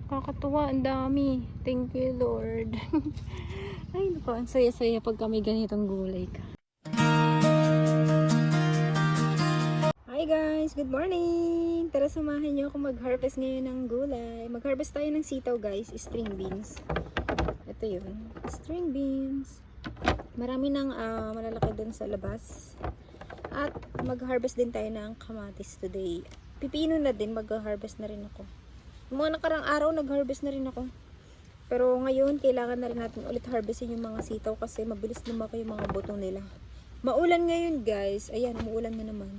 Kakatuwa, ang dami. Thank you, Lord. Ay, naku, ang saya-saya pag kami ganitong gulay ka. Hi guys, good morning! Tara samahan niyo ako mag-harvest ngayon ng gulay. Mag-harvest tayo ng sitaw guys, string beans. Ito yun, string beans. Marami ng malalaki dun sa labas. At mag-harvest din tayo ng kamatis today. Pipino na din, mag-harvest na rin ako. Mga nakarang araw nag-harvest na rin ako. Pero ngayon kailangan na rin natin ulit harvestin yung mga sitaw kasi mabilis lumaki yung mga buto nila. Maulan ngayon guys. Ayan, umuulan na naman.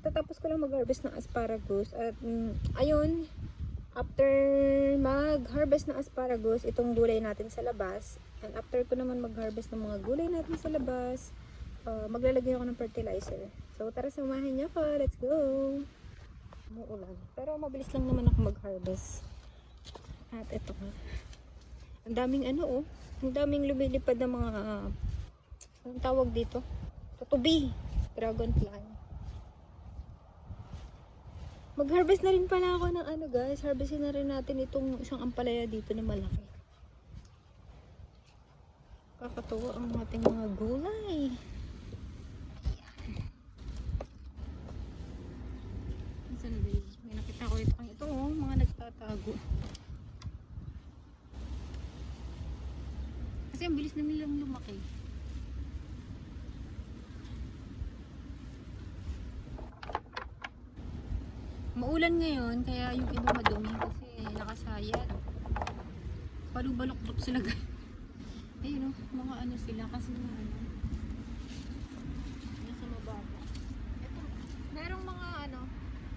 Tatapos ko lang mag-harvest ng asparagus at ayun, after mag-harvest ng asparagus, itong gulay natin sa labas. And after ko naman mag-harvest ng mga gulay natin sa labas, maglalagay ako ng fertilizer. So tara samahan niyo ako. Let's go! Umuulan. Pero mabilis lang naman ako mag-harvest. At ito nga. Ang daming ano ang daming lumilipad ng mga anong tawag dito? Tutubi. Dragonfly. Mag-harvest na rin pala ako ng ano guys. Harvestin na rin natin itong isang ampalaya dito na malaki. Kakatuwa ang ating mga gulay. May nakita ko ito mga nagtatago. Kasi ang bilis na nilang lumaki. Maulan ngayon, kaya yung iba madumi kasi nakasayad. Palubalok-lok sila guys. Ayun mga ano sila kasi mga ano. Nasa mababa. Ito, merong mga ano,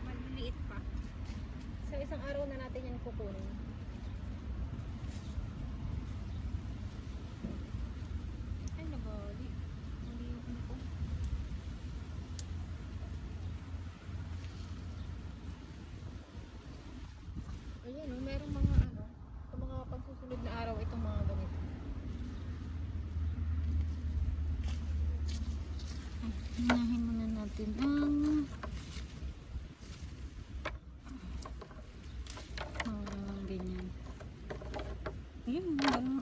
maliliit pa. Sa isang araw na natin yan kukunin. Ay, nabali. Mali yung ano ko. Ayan merong mga ano, sa mga pagsusunod na araw itong mga ganito. Hinahin muna natin ang ganyan. Ayan,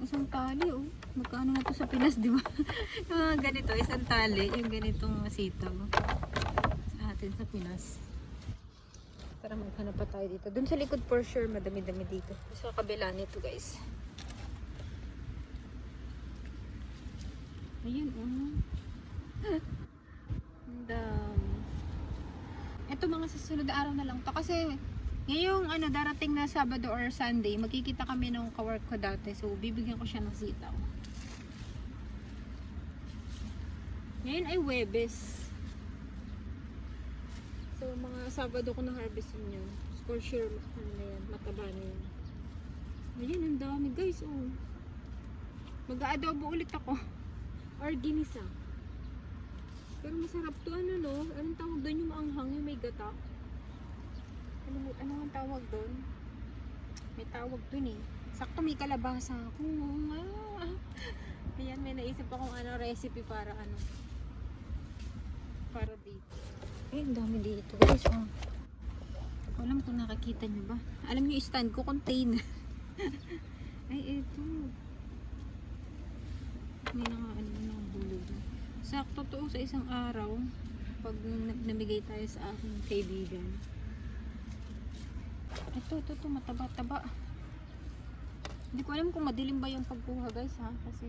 isang tali magkano na to sa Pinas, di ba? Yung mga ganito, isang tali, yung ganitong sitaw sa atin sa Pinas. Tara, maghanap pa tayo dito. Dun sa likod for sure, madami-dami dito. Sa kabila nito guys. Ayun ito mga susunod na araw na lang to kasi ngayong ano darating na Sabado or Sunday magkikita kami nung kawork ko dati, so bibigyan ko siya ng sitaw. Ngayon ay Huwebes, so mga Sabado ko na harvestin yun for sure. Ano na yan, mataba na yan. Ayan, ang dami guys. Mag-aadobo ulit ako or ginisa. Pero masarap to, anong tawag doon, yung maanghang, yung may gata. Ano ang tawag doon? May tawag doon sakto may kalabasa ako. Ayan, may naisip akong recipe para para dito. Ay, ang dami dito guys. Alam kung nakakita nyo ba. Alam nyo, stand ko container. Ay, ito. May bulog. Sakto to sa isang araw pag namigay tayo sa aking kaibigan. Ito mataba-taba. Hindi ko alam kung madilim ba yung pagkuha guys kasi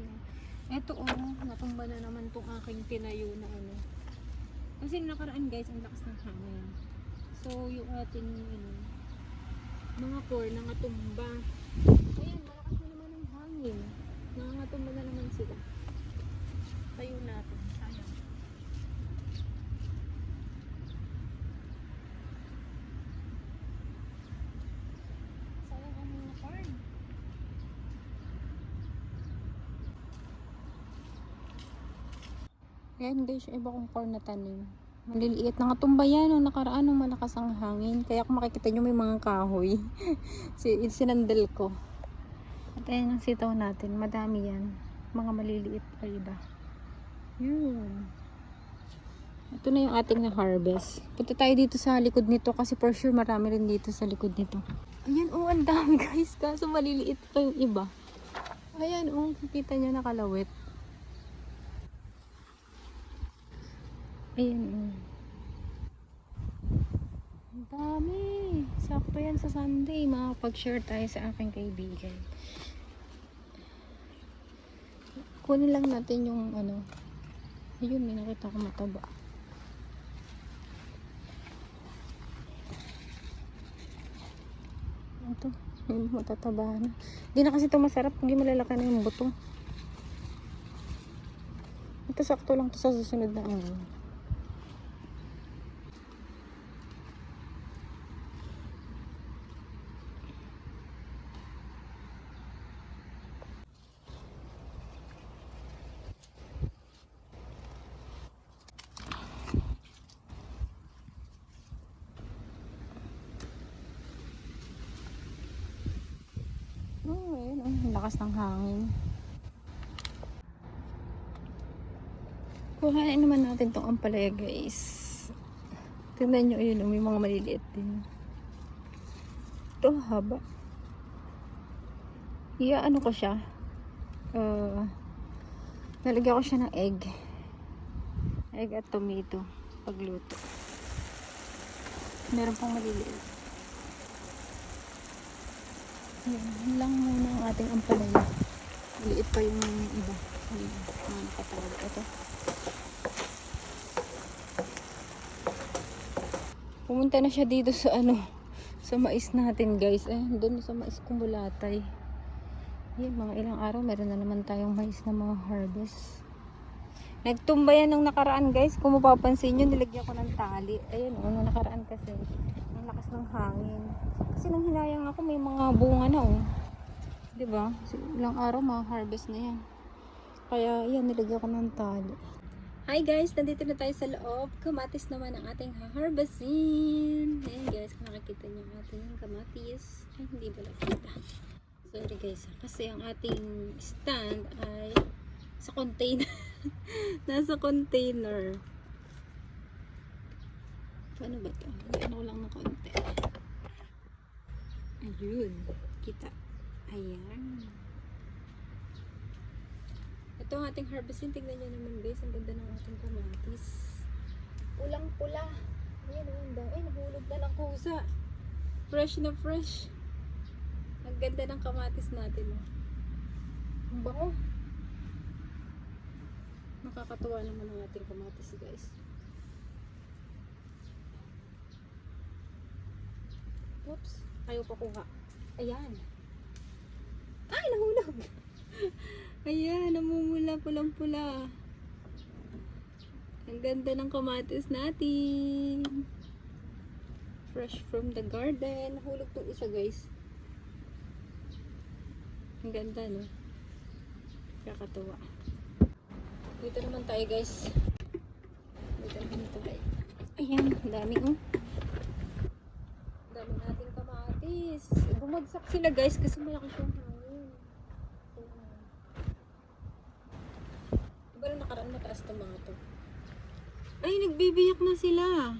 ito natumba na naman tong aking tinayo na kasi nakaraan guys ang lakas ng hangin, so yung ating mga core nangatumba. Ayan, malakas na naman ang hangin, nangatumba na naman sila. Tayo natin. Sayang. Sayang ang mga corn. Ayan guys, yung iba kong corn na tanim. Maliliit na katumba yan. Nakaraan malakas ang hangin. Kaya kung makikita nyo may mga kahoy. Sinandal ko. At ayan ang sitaw natin. Madami yan. Mga maliliit pa iba. Yun. Ito na yung ating na harvest. Punta tayo dito sa likod nito kasi for sure marami rin dito sa likod nito. Ayan, oh, ang dami guys. Kaso maliliit pa yung iba. Ayan, oh, kita nyo nakalawit. Ayan, oh. Ang dami. Sakto yan sa Sunday. Makapag-share tayo sa aking kaibigan. Kunin lang natin yung ano. Ayun, may nakita ko mataba. Ito, may matataba na. Hindi na kasi ito masarap. Hindi malalaki na yung buto. Ito sakto lang to sa susunod na araw. Oh, ayun, oh, ang lakas ng hangin. Kuhain naman natin tong ampalaya guys. Tingnan nyo, ayun, may mga maliliit din. Ito, haba. Ano ko siya. Nalagyan ko siya ng egg. Egg at tomato. Pagluto. Meron pang maliliit. Yan lang muna ang ating ampalaya. Maliit pa yung iba. Ayun, mga nakatawag. Ito. Pumunta na siya dito sa ano, sa mais natin guys. Doon sa mais kumulatay. Yan, mga ilang araw meron na naman tayong mais na mga harvest. Nagtumba yan nung nakaraan guys. Kung mapapansin nyo, nilagyan ko ng tali. Ayun, nung nakaraan kasi ang lakas ng hangin. Kasi nang hinayang ako, may mga bunga na oh. Diba? Ilang araw ma-harvest na yan. Kaya yan, nilagyan ko ng tali. Hi guys, nandito na tayo sa loob. Kamatis naman ang ating ha-harvestin. Ayan guys, kung nakikita nyo ang ating kamatis. Ay, hindi ba nakita? Sorry guys, kasi ang ating stand ay sa container. Nasa container. Paano ba ito? Ano ko lang ng konti. Ayun, kita. Ayan. Ito ang ating harvesting. Tingnan nyo naman guys. Ang ganda ng ating kamatis. Pulang-pula. Ayan, ay, nahulog na ng kusa. Fresh na fresh. Ang ganda ng kamatis natin. Ang bango. Nakakatuwa naman ang ating kamatis guys. Oops. Ayaw pa kuha. Ayan. Ay, nahulog. Ayan, namumula pulang-pula. Ang ganda ng kamatis natin. Fresh from the garden. Nahulog tong isa guys. Ang ganda no. Kakatuwa. Dito naman tayo guys. Dito naman tayo. Ayan, ang dami oh. Ang dami nating kamatis. Bumagsak sila guys kasi malaki siyang hangin. Diba nung nakaraan mataas na mga to? Ay, nagbibiyak na sila.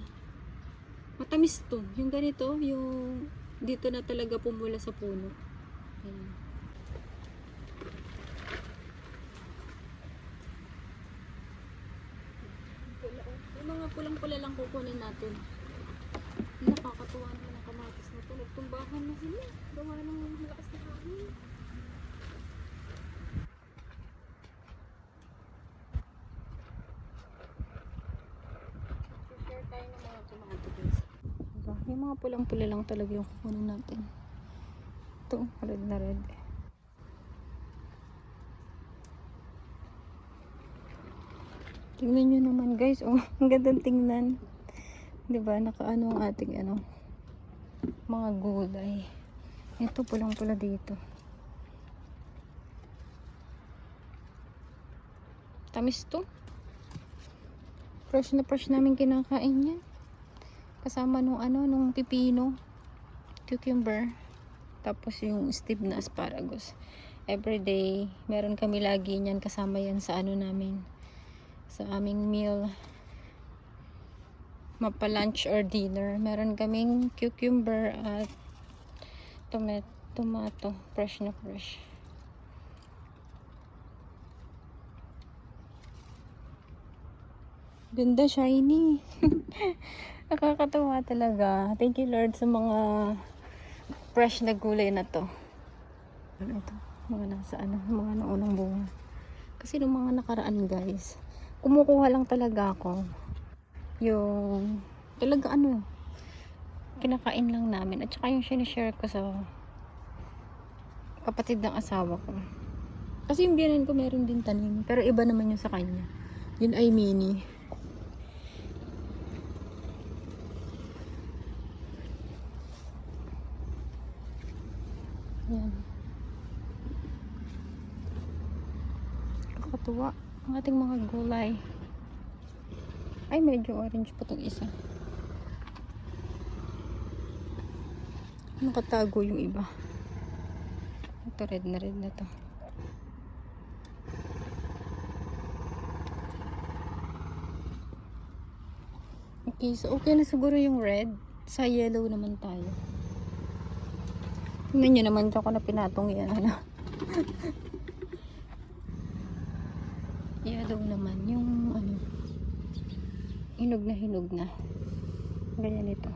Matamis to. Yung ganito, yung dito na talaga pumula sa puno. Ayan. Yung mga pulang-pula lang kukunin natin. Nakakatuwa naman ang kamatis na to. Nagtumbahan na sila. Gawa ng lakas na hangin. Share tayo ng mga tomato guys. Diba? Yung mga pulang-pula lang talaga yung kukunin natin. Ito, red na red. Tingnan nyo naman guys, oh, ang gandang tingnan. Diba, nakaano ang ating ano, mga gulay. Ito, pulang-pula dito. Tamis to. Fresh na fresh namin kinakain yan. Kasama nung ano, nung pipino, cucumber, tapos yung steamed na asparagus. Everyday, meron kami lagi niyan, kasama yan sa ano namin, sa aming meal, mapa lunch or dinner. Meron kaming cucumber at Tomato. Fresh na fresh. Ganda, shiny. Nakakatawa talaga. Thank you Lord sa mga fresh na gulay na to. Ito, mga nasa mga naunang bunga. Kasi nung mga nakaraan guys, kumukuha lang talaga ako. Yung talaga kinakain lang namin. At saka yung sinishare ko sa kapatid ng asawa ko. Kasi yung biyanan ko meron din tanim. Pero iba naman yung sa kanya. Yun ay mini. Yan. Kakatuwa. Ang ating mga gulay. Ay, medyo orange pa itong isa. Nakatago yung iba. Ito red na to. Okay, so okay na siguro yung red. Sa yellow naman tayo. Tingnan nyo naman ako na pinatong yan. Yellow naman. Yung hinog na. Ganyan ito.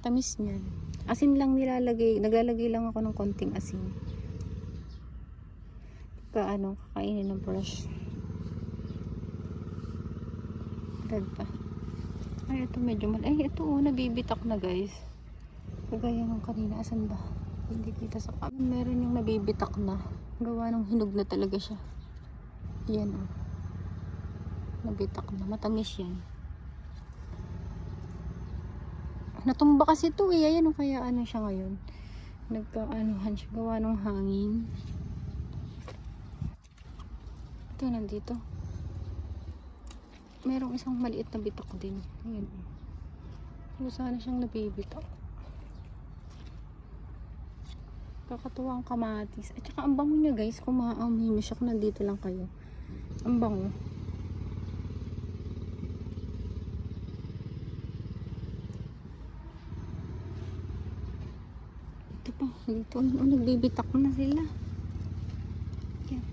Tamis niyan. Asin lang nilalagay. Naglalagay lang ako ng konting asin. Kakainin ng brush. Red pa. Ay, ito medyo ay, ito nabibitak na guys. Kagaya ng kanina. Asan ba? Hindi kita sa meron yung nabibitak na. Gawa ng hinog na talaga siya. Yan nabitak na. Matamis yan. Natumba kasi ito eh. Ayan kaya siya ngayon. Nagkaanuhan siya. Gawa ng hangin. Ito nandito. Merong isang maliit na bitak din. Ayan. So, sana siyang nabibitak. Kakatuwa ang kamatis. At saka ang bango niya guys. Kung maaamin niyo siya kung nandito lang kayo. Ang bango. Ito pa. Dito. Nagbibitak na sila. Yan.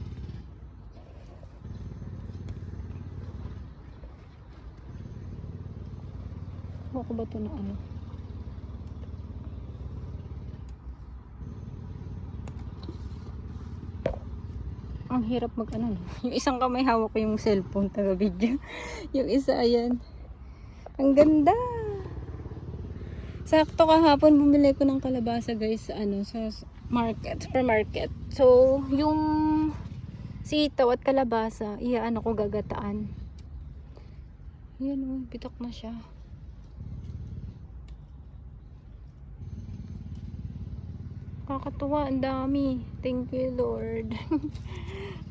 Huwag ko ba ito na ang hirap no? Yung isang kamay hawak ko yung cellphone taga video. Yung isa ayan. Ang ganda. Sakto kahapon bumili ko ng kalabasa guys sa sa supermarket. So yung sitaw at kalabasa ko gagataan. Yan bitak na siya. Kakatuwa, ang dami. Thank you Lord.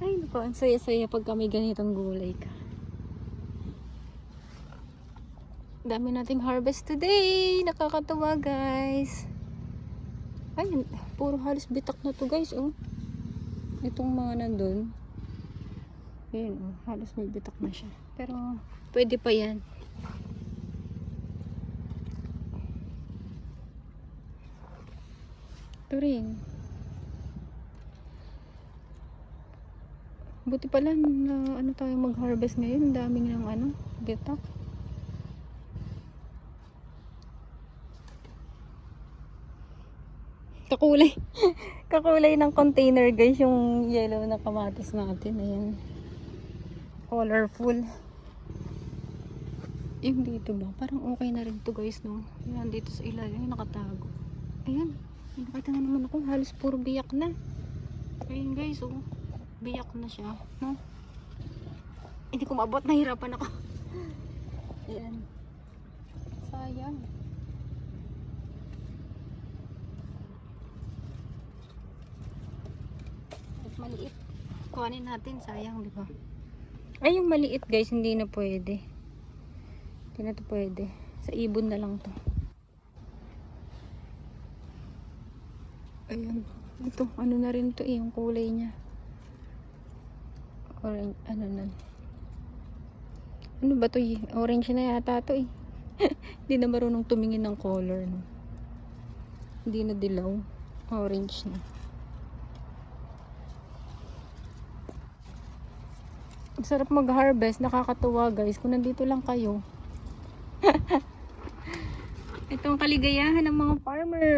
Ay, naku, ang saya-saya pag kami ganitong gulay ka. Dami nating harvest today. Nakakatuwa, guys. Ay, puro halos bitak na to, guys, Itong mga nandun. Ayan, halos may bitak na siya. Pero, pwede pa yan. Ito rin. Buti pala na tayo mag-harvest ngayon. Ang daming ng bitak. Kakulay. Kakulay ng container guys. Yung yellow na kamatis natin. Ayan. Colorful. Yung dito ba? Parang okay na rin to guys, no? Ayan, dito sa ilalim. Nakatago. Ayan. Nakita nga naman ako. Halos puro biyak na. Ayan guys, biyak na siya, no? Hindi ko maabot, nahirapan ako. Ayan. Sayang. At maliit. Kuhanin natin, sayang, di ba? Ay, yung maliit guys, hindi na pwede. Hindi na to pwede. Sa ibon na lang to. Ayan. Ito, na rin to yung kulay niya. Orange, na. Ano ba to Orange na yata to Hindi na marunong tumingin ng color, no? Hindi na dilaw. Orange na. Ang sarap mag-harvest. Nakakatuwa guys. Kung nandito lang kayo. Itong kaligayahan ng mga farmer.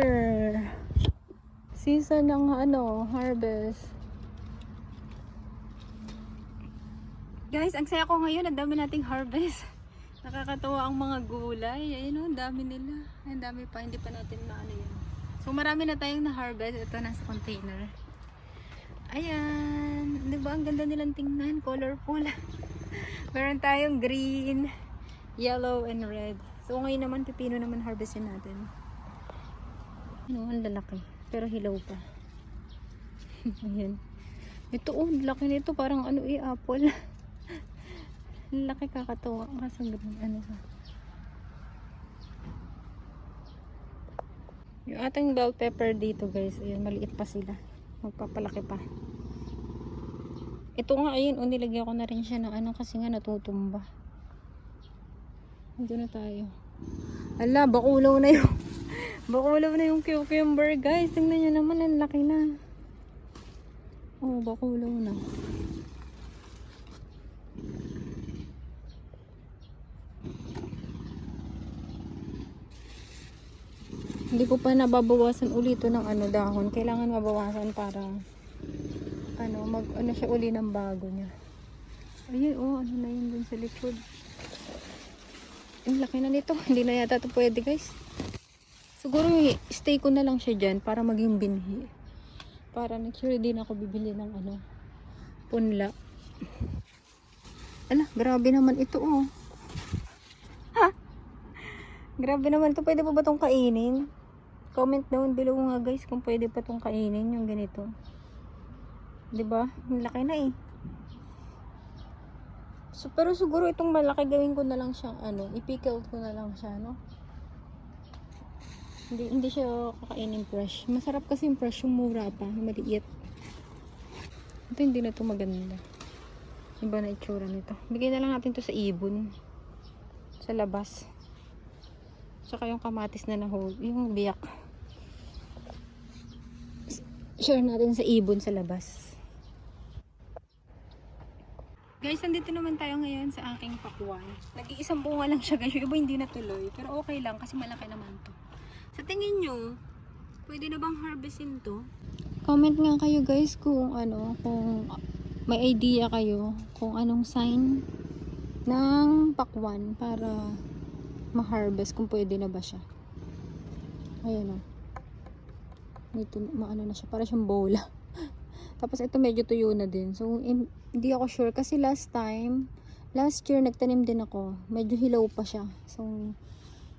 Season ng harvest. Guys, ang saya ko ngayon. Ang dami nating harvest. Nakakatuwa ang mga gulay. Ayun o, ang dami nila. Ang dami pa. Hindi pa natin na yan. So marami na tayong na-harvest. Ito nasa container. Ayan. Diba ang ganda nilang tingnan? Colorful. Meron tayong green, yellow, and red. So ngayon naman, pipino naman harvestin natin. Ano, ang lalaki. Pero hilaw pa. Ayan. Ito laki nito. Parang apple. Ang laki, kakatuwa. Kasi yung ating bell pepper dito guys. Ayan, maliit pa sila. Magpapalaki pa. Ito nga, ayun, nilagyan ko na rin siya ng kasi nga natutumba. Ito na tayo. Ala, bakulaw na yung bakulaw na yung cucumber guys. Tingnan nyo naman, ang laki na. Oh, bakulaw na. Hindi ko pa nababawasan ulit ito ng dahon. Kailangan mabawasan para siya uli ng bago niya. Ayun, na yun dun sa likod. Ang laki na nito. Hindi na yata ito pwede guys. Siguro stay ko na lang siya dyan para maging binhi. Para next year din ako bibili ng punla. Ala, grabe naman ito Ha? Grabe naman ito. Pwede pa ba itong kainin? Comment down below nga guys kung pwede pa itong kainin yung ganito. Diba? Ang laki na So, pero siguro itong malaki gawin ko na lang siyang i-pickle ko na lang siya, no? Hindi siya kakainin fresh. Masarap kasi yung fresh, yung mura pa, yung maliit. Ito hindi na ito maganda. Iba na itsura nito. Bigay na lang natin to sa ibon. Sa labas. Saka yung kamatis na nahog, yung biyak. Share natin sa ibon sa labas. Guys, nandito naman tayo ngayon sa aking pakwan. Nag-iisang bunga lang siya guys. Yung iba hindi natuloy. Pero okay lang kasi malaki naman to. Sa tingin nyo, pwede na bang harvestin to? Comment nga kayo guys kung kung may idea kayo kung anong sign ng pakwan para ma-harvest, kung pwede na ba siya. Ayan na siya. Para siyang bola. Tapos ito medyo tuyo na din. So, hindi ako sure. Kasi last year nagtanim din ako. Medyo hilaw pa siya. So,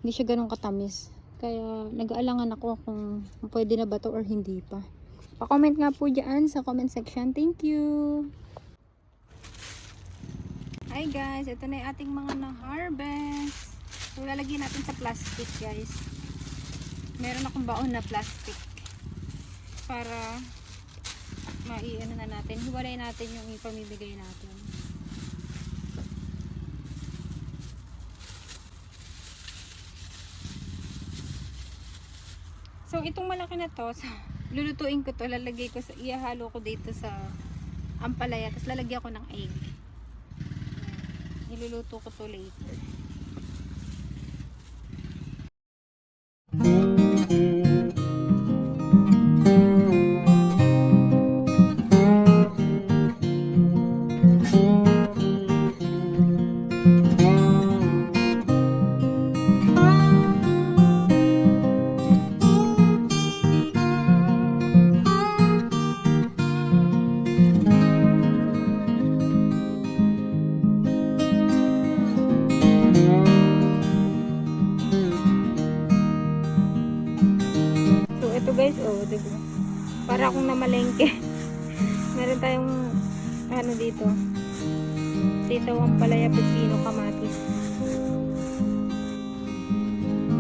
hindi siya ganun katamis. Kaya, nag-aalangan ako kung pwede na ba to or hindi pa. Pa-comment nga po dyan sa comment section. Thank you! Hi guys! Ito na yung ating mga na-harvest. So, lalagyan natin sa plastic guys. Meron akong baon na plastic. Para na natin. Hiwalay natin yung ipamibigay natin. So, itong malaki na to, lulutuin ko to, lalagay ko ihahalo ko dito sa ampalaya, tapos lalagyan ko ng egg. Niluluto ko to later. Guys, diba? Para akong namalengke. Meron tayong dito. Sitaw, ampalaya, pipino, kamatis.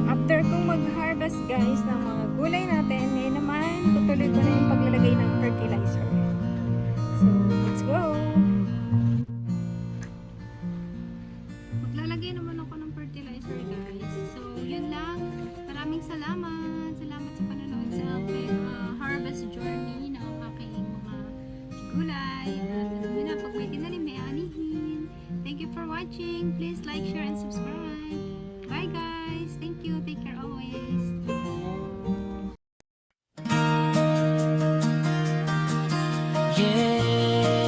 After kong mag-harvest guys ng mga gulay natin, ngayon naman tutuloy ko na yung paglalagay ng fertilizer. So, let's go! Maglalagay naman ako ng fertilizer guys. So, yun lang. Maraming salamat. Salamat sa panonood. alam mo na, pag may tinanim, may anihin. Thank you for watching. Please like, share, and subscribe. Bye guys. Thank you. Take care.